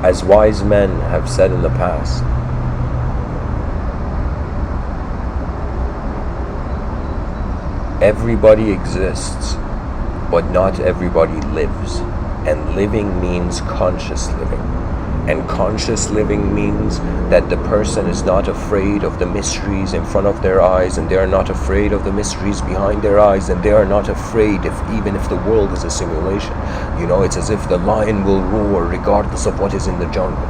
As wise men have said in the past, everybody exists, but not everybody lives. And living means conscious living. And conscious living means that the person is not afraid of the mysteries in front of their eyes, and they are not afraid of the mysteries behind their eyes, and they are not afraid even if the world is a simulation. It's as if the lion will roar regardless of what is in the jungle,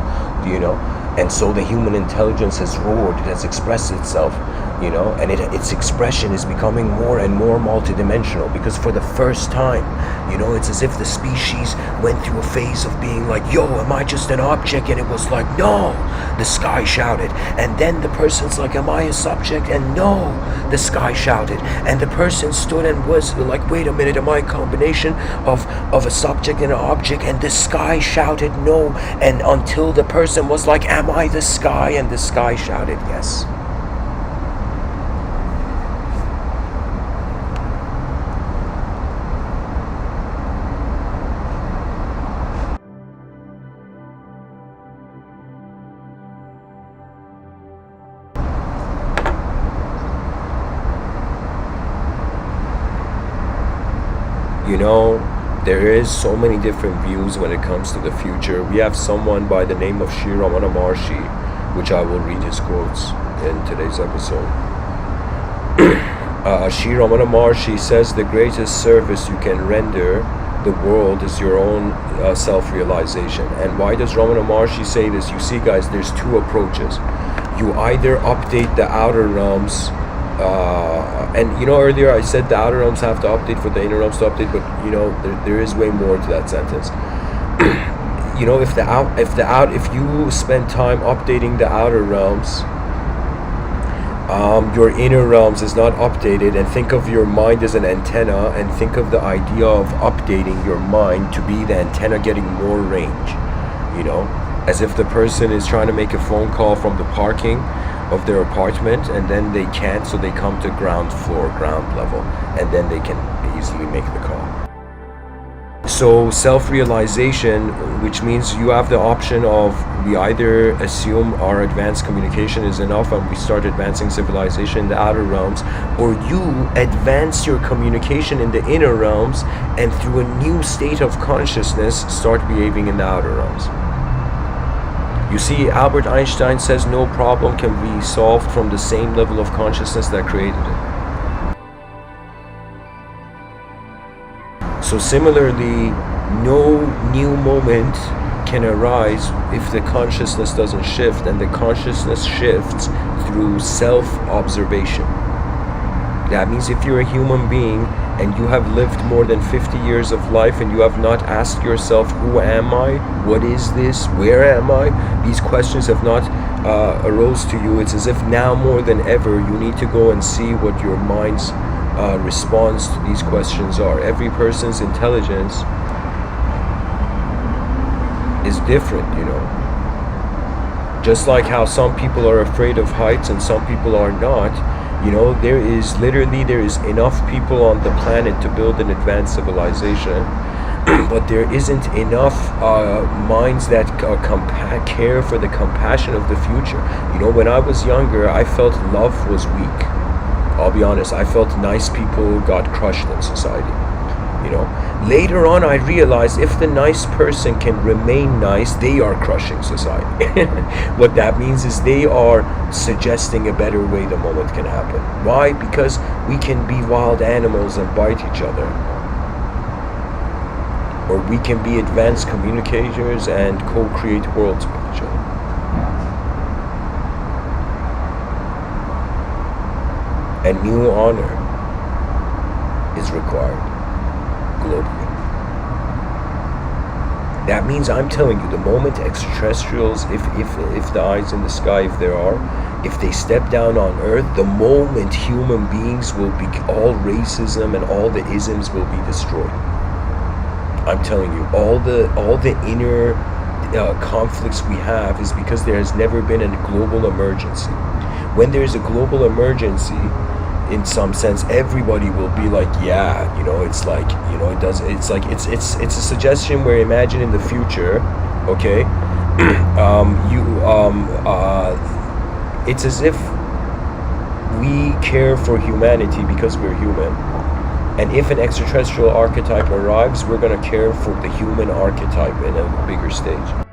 And so the human intelligence has roared, it has expressed itself, and its expression is becoming more and more multidimensional, because for the first time, it's as if the species went through a phase of being like, yo, am I just an object? And it was like, no, the sky shouted. And then the person's like, am I a subject? And no, the sky shouted. And the person stood and was like, wait a minute, am I a combination of a subject and an object? And the sky shouted no. And until the person was like, am I the sky? And the sky shouted yes. There is so many different views when it comes to the future. We have someone by the name of Sri Ramana Maharshi, which I will read his quotes in today's episode. Sri Ramana Maharshi says the greatest service you can render the world is your own self-realization. And why does Ramana Maharshi say this? You see, guys, there's two approaches. You either update the outer realms, and earlier I said the outer realms have to update for the inner realms to update, but there is way more to that sentence. If you spend time updating the outer realms, your inner realms is not updated. And think of your mind as an antenna, and think of the idea of updating your mind to be the antenna getting more range, as if the person is trying to make a phone call from the parking of their apartment, and then they can't, so they come to ground level, and then they can easily make the call. So self-realization, which means you have the option of, we either assume our advanced communication is enough and we start advancing civilization in the outer realms, or you advance your communication in the inner realms and through a new state of consciousness start behaving in the outer realms. You see, Albert Einstein says no problem can be solved from the same level of consciousness that created it. So similarly, no new moment can arise if the consciousness doesn't shift, and the consciousness shifts through self-observation. That means if you're a human being and you have lived more than 50 years of life and you have not asked yourself, who am I? What is this? Where am I? These questions have not arose to you. It's as if now more than ever you need to go and see what your mind's response to these questions are. Every person's intelligence is different, Just like how some people are afraid of heights and some people are not. There is enough people on the planet to build an advanced civilization, but there isn't enough minds that care for the compassion of the future. When I was younger, I felt love was weak. I'll be honest, I felt nice people got crushed in society. Later on I realized if the nice person can remain nice, they are crushing society. What that means is they are suggesting a better way the moment can happen. Why? Because we can be wild animals and bite each other, or we can be advanced communicators and co-create worlds with each other. And new honor is required globally. That means, I'm telling you, the moment extraterrestrials, if the eyes in the sky, if there are, if they step down on Earth, the moment human beings will be, all racism and all the isms will be destroyed. I'm telling you, all the inner conflicts we have is because there has never been a global emergency. When there's a global emergency, in some sense, everybody will be like, yeah, it's like, it's a suggestion where, imagine in the future, okay, You It's as if we care for humanity because we're human, and if an extraterrestrial archetype arrives, we're going to care for the human archetype in a bigger stage.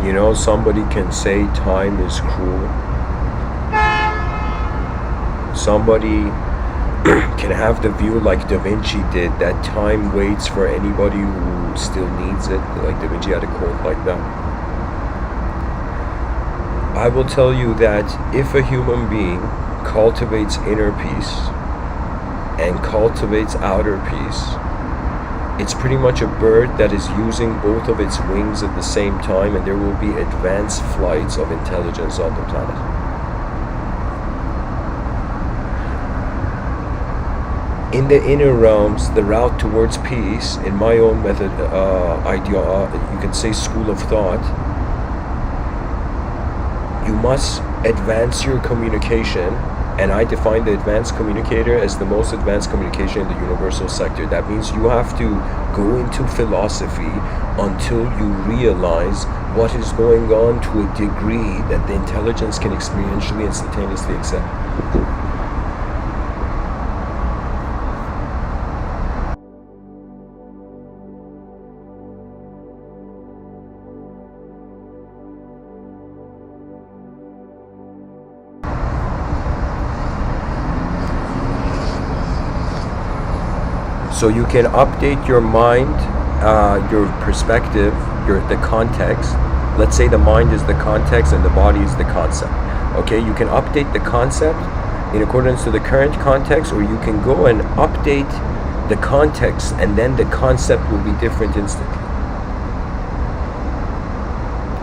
You know, somebody can say time is cruel. Somebody can have the view like Da Vinci did, that time waits for anybody who still needs it. Like Da Vinci had a quote like that. I will tell you that if a human being cultivates inner peace and cultivates outer peace, it's pretty much a bird that is using both of its wings at the same time, and there will be advanced flights of intelligence on the planet. In the inner realms, the route towards peace, in my own method, you can say school of thought, you must advance your communication. And I define the advanced communicator as the most advanced communication in the universal sector. That means you have to go into philosophy until you realize what is going on to a degree that the intelligence can experientially, instantaneously accept. So you can update your mind, your perspective, the context. Let's say the mind is the context and the body is the concept. Okay, you can update the concept in accordance to the current context, or you can go and update the context, and then the concept will be different instantly.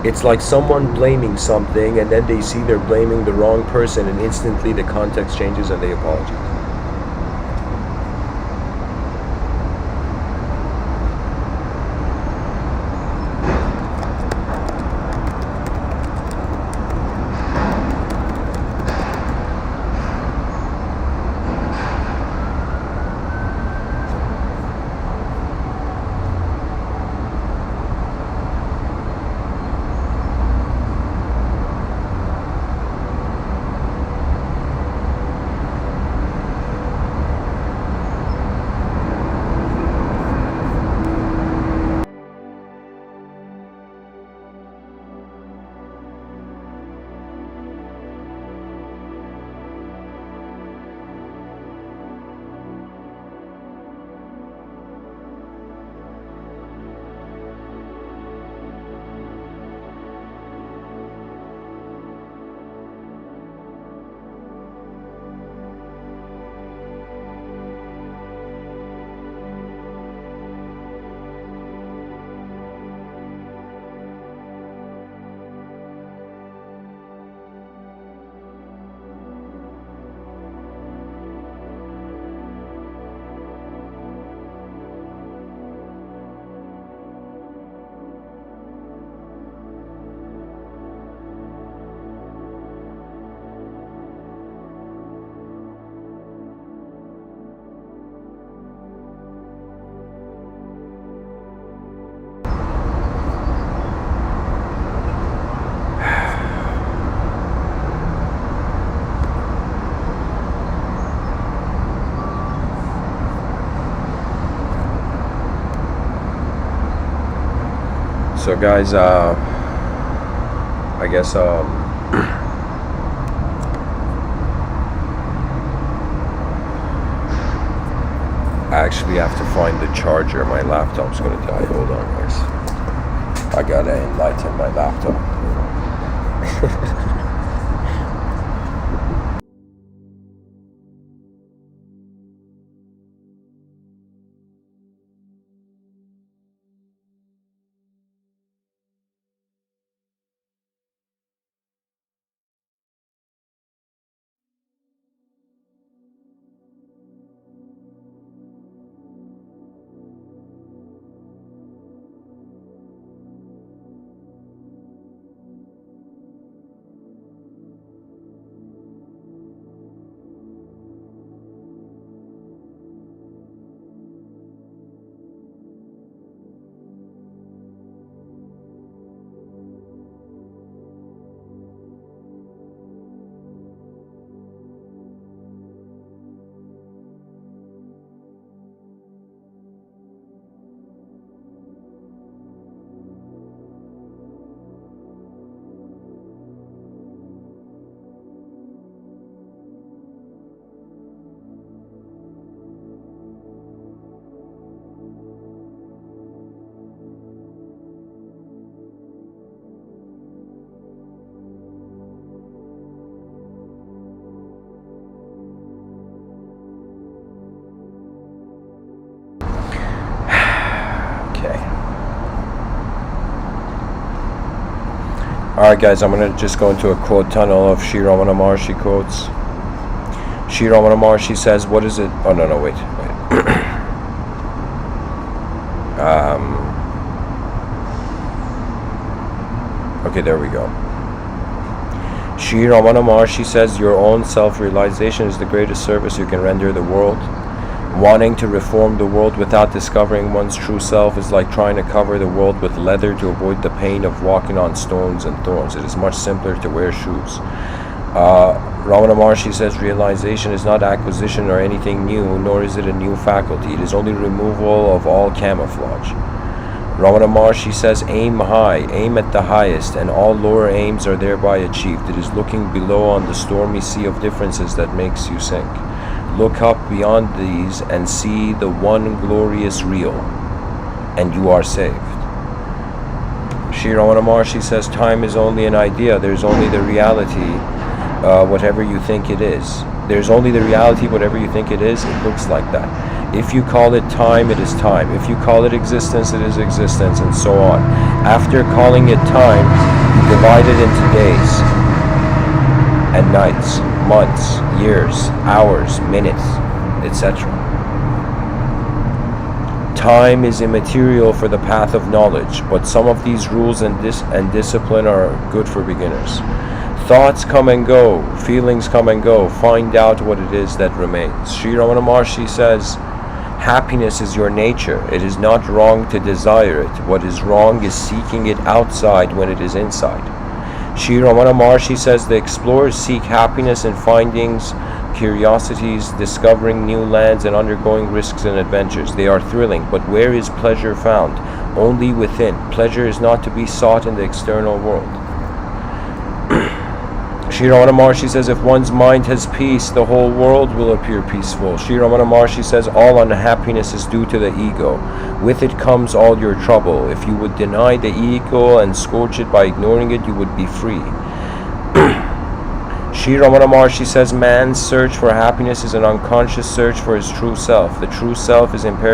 It's like someone blaming something, and then they see they're blaming the wrong person, and instantly the context changes and they apologize. So guys, I guess I actually have to find the charger. My laptop's gonna die. Hold on, guys. I gotta enlighten my laptop. Alright guys, I'm going to just go into a quote tunnel of Sri Ramana Maharshi quotes. Sri Ramana Maharshi says, what is it? Oh no, wait. Okay, there we go. Sri Ramana Maharshi says, your own self-realization is the greatest service you can render the world. Wanting to reform the world without discovering one's true self is like trying to cover the world with leather to avoid the pain of walking on stones and thorns. It is much simpler to wear shoes. Ramana Maharshi says, realization is not acquisition or anything new, nor is it a new faculty. It is only removal of all camouflage. Ramana Maharshi says, aim high, aim at the highest, and all lower aims are thereby achieved. It is looking below on the stormy sea of differences that makes you sink. Look up beyond these and see the one glorious real, and you are saved. Sri Ramana Maharshi says, time is only an idea. There's only the reality, whatever you think it is. There's only the reality, whatever you think it is. It looks like that. If you call it time, it is time. If you call it existence, it is existence, and so on. After calling it time, you divide it into days and nights, months, years, hours, minutes, etc. Time is immaterial for the path of knowledge, but some of these rules and discipline are good for beginners. Thoughts come and go, feelings come and go. Find out what it is that remains. Sri Ramana Maharshi says, happiness is your nature. It is not wrong to desire it. What is wrong is seeking it outside when it is inside. Sri Ramana Maharshi says, the explorers seek happiness in findings, curiosities, discovering new lands, and undergoing risks and adventures. They are thrilling, but where is pleasure found? Only within. Pleasure is not to be sought in the external world. Sri Ramana Maharshi says, if one's mind has peace, the whole world will appear peaceful. Sri Ramana Maharshi says, all unhappiness is due to the ego. With it comes all your trouble. If you would deny the ego and scourge it by ignoring it, you would be free. Sri Ramana Maharshi says, man's search for happiness is an unconscious search for his true self. The true self is imperative.